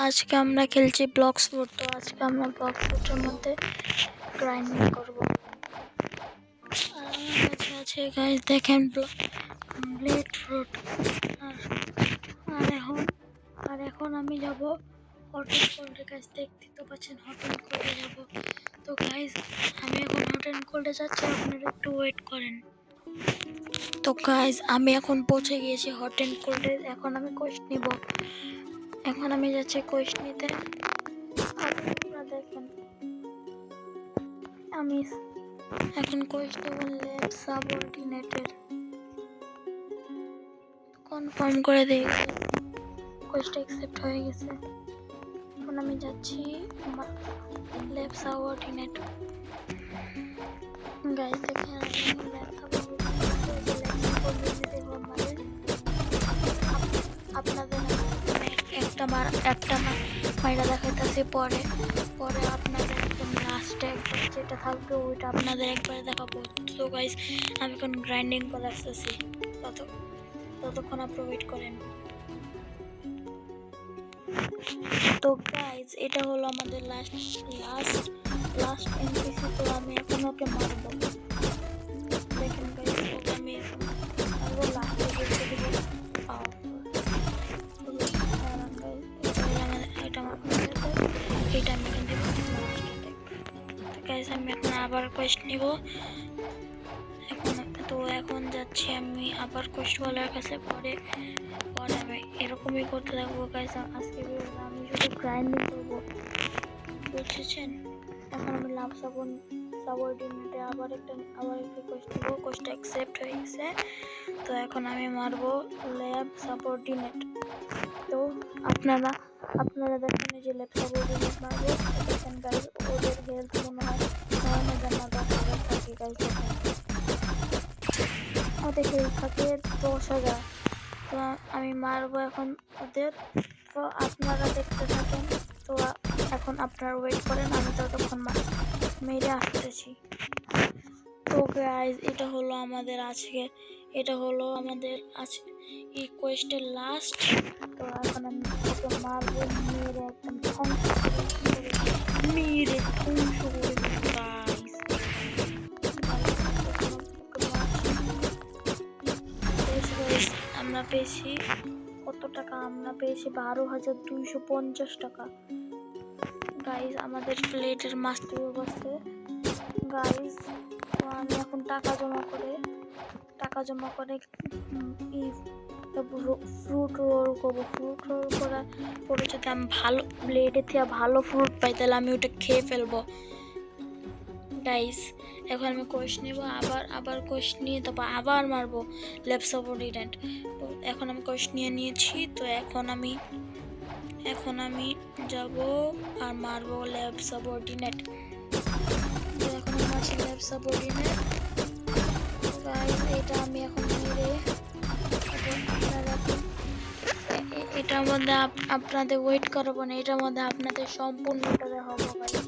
আজকে আমরা খেলছি ব্লক্স ফুট। তো আজকে আমরা ব্লক্স ফুটের মধ্যে গ্রাইন্ডিং করব। আর আমার কাছে আছে গাইস, দেখেন ব্লেড ফ্রুট। আর এখন আমি যাব হট অ্যান্ড কোল্ডের কাছে। দেখতে তো পাচ্ছেন হট অ্যান্ড কোল্ডে যাব। তো গাইস আমি এখন হট অ্যান্ড কোল্ডে যাচ্ছি, আপনারা একটু ওয়েট করেন। তো গাইস আমি এখন পৌঁছে গিয়েছি হট অ্যান্ড কোল্ডে। এখন আমি কোয়েস্ট নিব। এখন আমি যাচ্ছি কোয়েস্ট নিতে। আপনারা দেখেন আমি এখন কোয়েস্ট নেব ল্যাব সাবঅর্ডিনেটের। কনফার্ম করে দিই, কোয়েস্ট অ্যাকসেপ্ট হয়ে গেছে। এখন আমি যাচ্ছি ল্যাব সাবঅর্ডিনেট। গাইস দেখেন আমি ল্যাব সাবঅর্ডিনেটে মানে আপনাদের একটা মাইরা দেখাইতেছি। পরে আপনাদের একদম লাস্টে একবার যেটা থাকবে ওইটা আপনাদের একবারে দেখাবো। তো গাইস আমি এখন গ্রাইন্ডিং করে আসতেছি, ততক্ষণ আপনারা ওয়েট করেন। তো গাইস এটা হলো আমাদের লাস্ট এনপিসি। তো আমি এখন ওকে মারবো। দেখেন গাইস ওকে আমি মারবো, লাস্টে দেখতে দিব। এটা আমি এখান থেকে আমি এখন আবার কোয়েস্ট নিব। এখন যাচ্ছি আমি আবার কোয়েস্ট বলার কাছে। পরে আমি এরকমই করতে থাকবো গাইস। আজকে আমি শুধু গ্রাইন্ডিং করবো, বুঝেছেন। এখন আমি লাভ সাবঅর্ডিনেটে আবার একটা কোয়েস্ট নিব। কোয়েস্টটা অ্যাকসেপ্ট হয়ে গেছে। তো এখন আমি মারবো ল্যাব সাবঅর্ডিনেট। তো আপনারা দেখেন যে ল্যাব সাবঅর্ডিনেট মারবো। দেখেন গাইস ওদের হেলথ মনে হয় 9,000 থাকে গাইস। ওদের হেলথ থাকে 10,000। তো আমি মারবো এখন ওদের। তো আপনারা দেখতে থাকেন। তো এখন আপনারা ওয়েট করেন, আমি ততক্ষণ মেরে আসতেছি। তো গাইস এটা হলো আমাদের আজকে এই কোয়েস্টের লাস্ট। তো এখন আমি ওকে মারবো, মেরে একদম ধ্বংস করে গাইস। আমরা পেয়েছি কত টাকা? আমরা পেয়েছি 12,250 টাকা গাইস। আমাদের প্লেটের মাস্টার অবস্থা গাইস। তো আমি এখন টাকা জমা করে ফ্রুট রোল করবো। ফ্রুট রোল করার পরে যদি আমি ভালো ব্লেডের থেকে ভালো ফ্রুট পাই তাহলে আমি ওটা খেয়ে ফেলবো গাইস। এখন আমি কোয়েস্ট নিব, আবার কোয়েস্ট নিয়ে তারপর আবার মারবো ল্যাব সাবঅর্ডিনেট। তো এখন আমি কোয়েস্ট নিয়েছি। তো এখন আমি যাব আর মারবো ল্যাব সাবঅর্ডিনেট। তো এখন আমি মারছি ল্যাব সাবঅর্ডিনেট গাইস। এটা আমি এখন মেরে এটার মধ্যে আপনাদের ওয়েট করবো না, এটার মধ্যে আপনাদের সম্পূর্ণটা দেখাবো গাইস।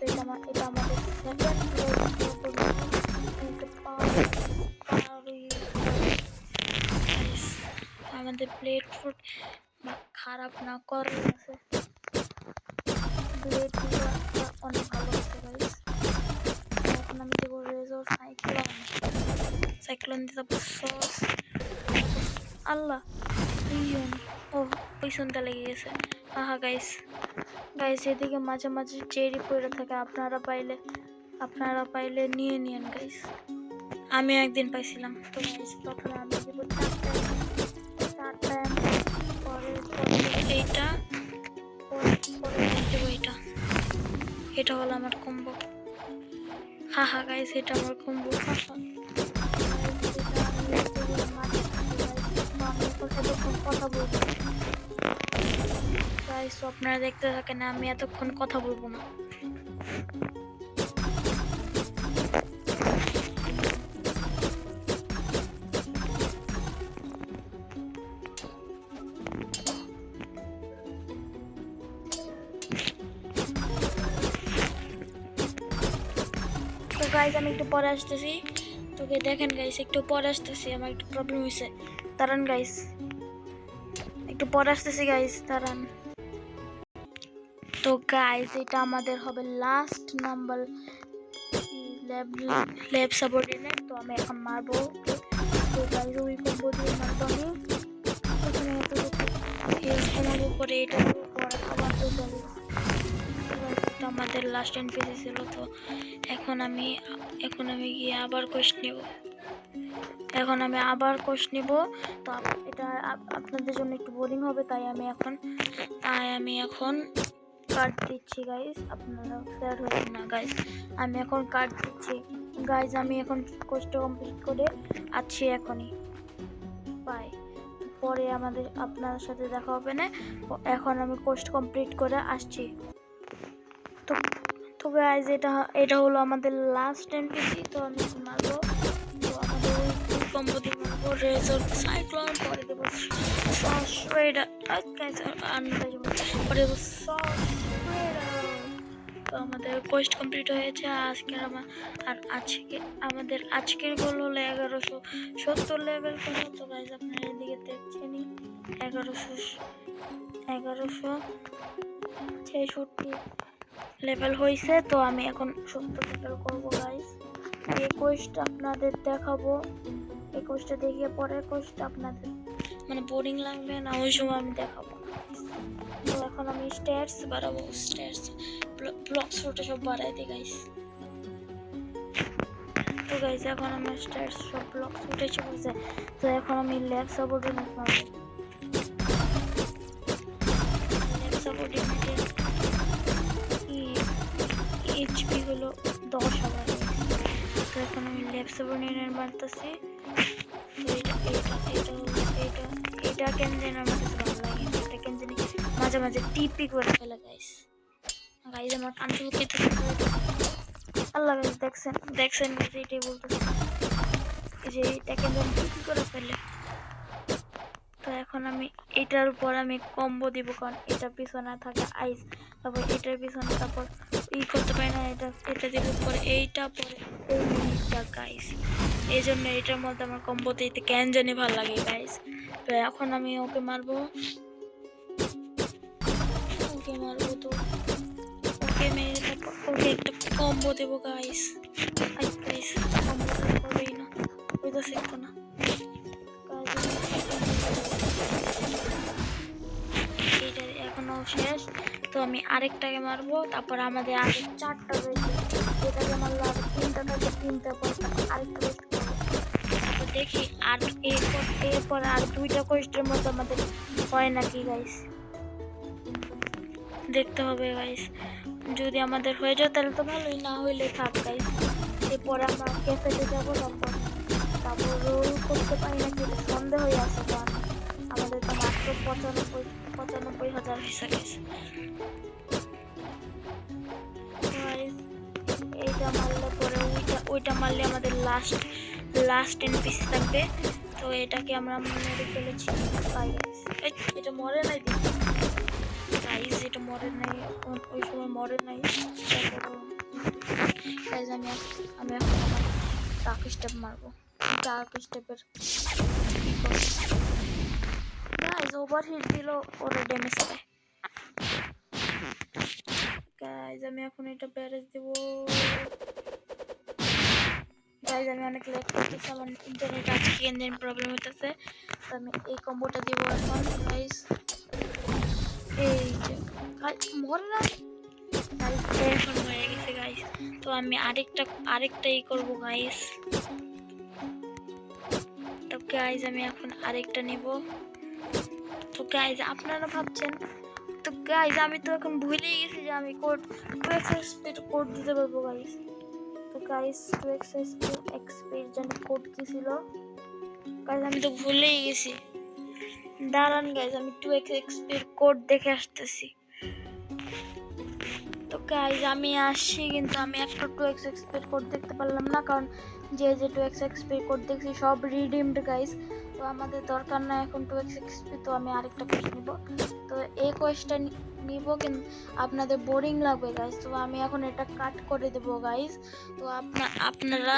এটা আমাদের সেকেন্ড আমাদের প্লেট ফুড খারাপ না করার আছে। প্লেট অনেক ভালো আছে গাইস। এখন আমি দেবো রেজর সাইক্লোন দিতে সস। আল্লাহ ওই শুনতে লেগে গেছে। আহা গাইস এদিকে মাঝে মাঝে চেরি পড়ে থাকে। আপনারা পাইলে নিয়ে নিন গাইস। আমি একদিন পাইছিলাম। তো গাইস প্রথমে আমি দেবো 4টা পরে এইটা, পরে দেবো এটা হলো আমার কম্বো। হা গাইস এটা আমার কম্বো। কথা বলবো গাইস, আপনারা দেখতে থাকেন, আমি এতক্ষণ কথা বলবো না। তো গাইস আমি একটু পরে আসতেছি। তোকে দেখেন গাইস একটু পরে আসতেছি, আমার একটু প্রবলেম হয়েছে, দাঁড়ান গাইস। একটু পরে আসতেছি গাইস, দাঁড়ান। তো গাইস এটা আমাদের হবে লাস্ট নাম্বার ল্যাব সাবঅর্ডিনেট। তো আমি এখন মারবো। তো গাইস ওই কম্বো দিয়ে মারবো আমি। এখানে কমার উপরে এটা পরে আবার তো চলে। এটা আমাদের লাস্ট এনপিসি ছিল। তো এখন আমি গিয়ে আবার কোয়েস্ট নিব। তো এটা আপনাদের জন্য একটু বোরিং হবে, তাই আমি এখন কার্ড দিচ্ছি গাইস। আপনারা স্যার হবেন না গাইস, আমি এখন কার্ড দিচ্ছি গাইস। আমি এখন কোর্সটা কমপ্লিট করে আছি এখনই। বাই, পরে আপনার সাথে দেখা হবে না। এখন আমি কোর্স কমপ্লিট করে আসছি। তো তো গাইস এটা হলো আমাদের লাস্ট এনপিসি। তো আমি মারবো। তো আমাদের কম্বো দিয়ে মারবো রেজর সাইক্লোন, পরে দেবো শ্রেডার, পরে দেবো তো আমাদের কোয়েস্ট কমপ্লিট হয়েছে আমাদের আজকের গোল হলো 1170 লেভেল করা। তো গাইস আপনারা এদিকে দেখছেনই 1166 লেভেল হয়েছে। তো আমি এখন 70 লেভেল করবো গাইস। এই কোয়েস্ট আপনাদের দেখাবো। এই কোয়েস্টটা দেখিয়ে পরের কোয়েস্ট আপনাদের মানে বোরিং লাগবে না, ওই সময় আমি দেখাবো। তো এখন আমি স্ট্যাটস বাড়াবো, ব্লক ফটো সব বাড়াই দিই গাইস। তো গাইস এখন আমার স্ট্যাটস সব ব্লক ফটো চলছে। তো এখন আমি ল্যাব সাবঅর্ডিনেট মারবো। এইচপি হলো 10,000। তো এখন আমি ল্যাব সাবঅর্ডিনেট মারতেছি। তো এটা কেন যেন আমার কাছে ভালো লাগে। এটা কেন জানি মাঝে মাঝে টিপি করে ফেলে গাইস। আমার কান্ট্রোল কে আল্লাহ গাইস, দেখছেন এটাই বলতেছি যে এটা কেন জানি টিপি করে ফেলে। তো এখন আমি এটার উপর আমি কম্বো দিব, কারণ এটা পিছনে থাকে আইস, তারপর এটার পিছনে তারপর করতে পারি না। এটা দিব পরে এইটা, পরে এইটা গাইস। এই জন্য এটার মধ্যে আমার কম্বো দিতে কেন জানি ভালো লাগে গাইস। তো এখন আমি ওকে মারবো। তো ওকে মেরে তারপর ওকে একটা কম্বো দেবো গাইস। কম্বো করবেই না, ওই তো শিখতো না। এইটা এখনো শেষ। তো আমি আরেকটাকে মারবো, তারপর আমাদের আগে 4টা রয়েছে। এটাকে মারলে আগে 3টা থাকে, 3টা পর আরেকটা কোয়েস্ট করবো। তারপর দেখি আর এরপর আর 2টা কোয়েস্টের মতো আমাদের হয় নাকি গাইস, দেখতে হবে গাইস। যদি আমাদের হয়ে যায় তাহলে তো ভালোই, না হইলে থাক গাইস। এরপরে আমরা ক্যাফেতে যাবো, তারপর রোল করতে পারি নাকি সন্দেহ হয়ে আছে। কারণ আমাদের তো মাত্র 95,000 হিসা গেছে। এইটা মারলে পরে ওইটা মারলে আমাদের লাস্ট এনপিসি থাকবে। তো এটাকে আমরা মেরে ফেলেছি। এটা মরে নাই গাইস, এটা মরে নাই, ওই সময় মরে নাই। গাইস আমি এখন আমার ডার্ক স্টেপ মারবো। ডার্ক স্টেপের গাইস ওভারহিট দিল, ওরে ড্যামেজ পায়। গাইস আমি এখন এটা ব্যারেজ দেব। গাইস আমি অনেক লেট করতেছি, আমার ইন্টারনেট আজকে কেন প্রবলেম হইতেছে। তো আমি এই কম্বোটা দেবো এখন গাইস। এই যে মরে না গাইস, এখন হয়ে গেছে গাইস। তো আমি আরেকটা করবো গাইস। তো গাইস আমি এখন আরেকটা নিব। তো গাইস আপনারা ভাবছেন, তো গাইস আমি তো এখন ভুলেই গেছি যে আমি কোড 2x স্পিড কোড দিতে পারবো গাইস। তো গাইস 2x স্পিড জানি কোড কি ছিল গাইস, আমি তো ভুলেই গেছি। দাঁড়ান গাইস, আমি 2x স্পিড কোড দেখে আসতেছি। তো গাইস আমি আসছি, কিন্তু আমি একটা 2x স্পিড কোড দেখতে পারলাম না, কারণ যে 2x স্পিড কোড দেখছি সব রিডিমড গাইস। তো আমাদের দরকার না এখন 2x স্পিড। তো আমি আরেকটা কোয়েস্ট নিব। তো এই কোয়েস্টটা নিব, কিন্তু আপনাদের বোরিং লাগবে গাইস। তো আমি এখন এটা কাট করে দেব গাইস। তো আপনারা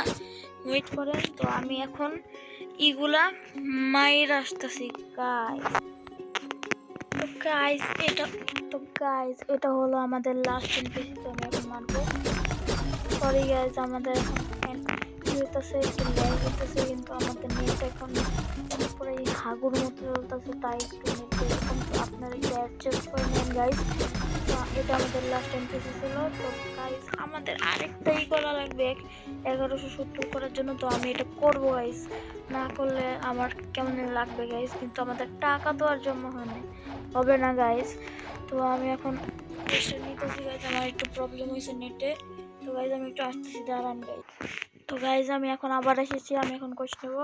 ওয়েট করেন। তো আমি এখন ইগুলা মাইর আসতেছি গাইস। গাইস এটা হলো আমাদের লাস্ট এনপিসি। তো আমি এখন মারবো। সরি গাইস, আমাদের এখন কি হইতেছে, একটু ল্যাগ হইতেছে, কিন্তু আমাদের নেট এখন পুরো এই হাগুর মতো চলতেছে, তাই একটু নেট এরকম। তো আপনারা একটু অ্যাডজাস্ট করে নেন গাইস। তো এটা আমাদের লাস্ট এনপিসি ছিল। তো গাইস আমাদের আরেকটাই করা লাগবে 1170 করার জন্য। তো আমি এটা করবো গাইস, না করলে আমার কেমন লাগবে গাইস, কিন্তু আমাদের টাকা তো আর জন্য হবে না গাইস। তো আমি এখন টেস্টটা নিতেছি গাইস, আমার একটু প্রবলেম হয়েছে নেটে। তো গাইস আমি একটু আসতেছি, দাঁড়ান গাইস। তো গাইস আমি এখন আবার এসেছি, আমি এখন কোয়েশ্চ নেব।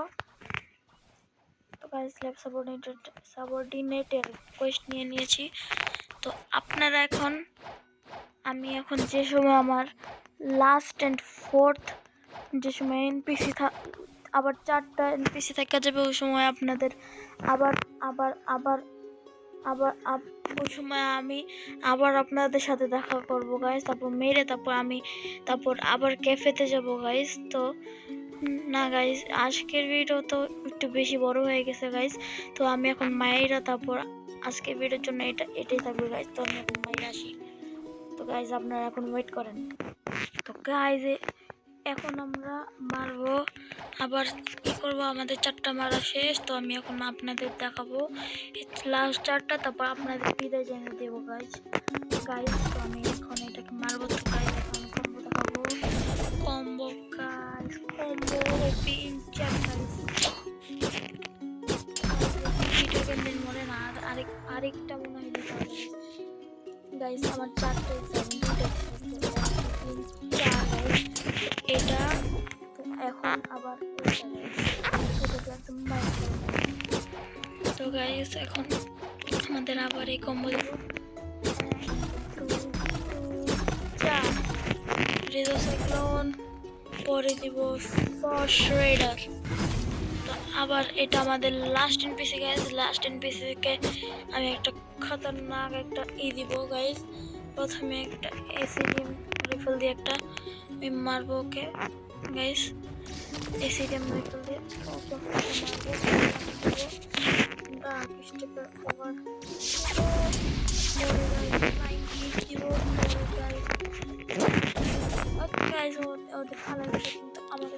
তো গাইস ল্যাব সাবঅর্ডিনেটের কোয়েশ্চ নিয়ে নিয়েছি। তো আপনারা এখন, আমি এখন যে সময় আমার লাস্ট অ্যান্ড ফোর্থ যে সময় এনপিসি আবার 4টা এনপিসি থাকা যাবে, ওই সময় আপনাদের আবার আবার আবার আবার ওই সময় আমি আবার আপনাদের সাথে দেখা করব গাইস। তারপর মেরে তারপর আবার ক্যাফেতে যাব গাইস। তো না গাইস, আজকের ভিডিও তো একটু বেশি বড় হয়ে গেছে গাইস। তো আমি এখন মায়েরা, তারপর আজকের ভিডিওর জন্য এটাই থাকবে গাইস। তো আমি এখন মায়েরা আসি। তো গাইস আপনারা এখন ওয়েট করেন। তো গাইস এখন আমরা মারবো, আবার কি করবো, আমাদের 4টা মারা শেষ। তো আমি এখন আপনাদের দেখাবো লাস্ট 4টা, তারপর আপনাদের বিদায় জানিয়ে দেবো গাইস। তো আমি এখন এটাকে মারবো। তো গাইস এখন কম্বো দেখাবো, combo guys, combo pincher guys. Video গেমদের মনে না, আরেকটা মনে হয় দিতে হবে গাইস। আমার 4টা এক্সাম, 2টা গাইস এটা। তো এখন আবার তো গাইস এখন আমাদের আবার এই কম্বো দেবো, রেজোসাইক্লোন, পরে দিব শ্রেডার। তো আবার এটা আমাদের লাস্ট এনপিসি গাইস। লাস্ট এনপিসিকে আমি একটা খতরনাক একটা দিব গাইস। প্রথমে একটা এসিডিএম রাইফেল দিয়ে একটা আমি মারবো ওকে গাইস। এসিডিএম রাইফেল দিয়ে ওকে মারবো। স্টেপের ওভার গাইস, ওদের ভালো লাগে, কিন্তু আমাকে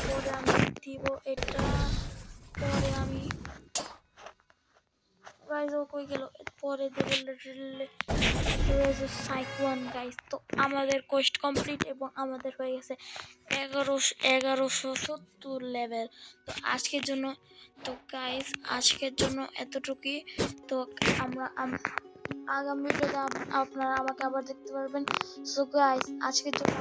পরে আমি দিব এটা। পরে আমি গাইস ও কই গেল, পরে দেব সাইক্লোন গাইস। তো আমাদের কোয়েস্ট কমপ্লিট এবং আমাদের হয়ে গেছে 1170 লেভেল। তো আজকের জন্য, তো গাইস আজকের জন্য এতটুকুই। তো আমরা আগামী ভিডিওতে আপনারা আমাকে আবার দেখতে পারবেন। সো গাইস আজকের জন্য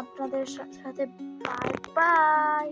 আপনাদের সাথে বাই বাই।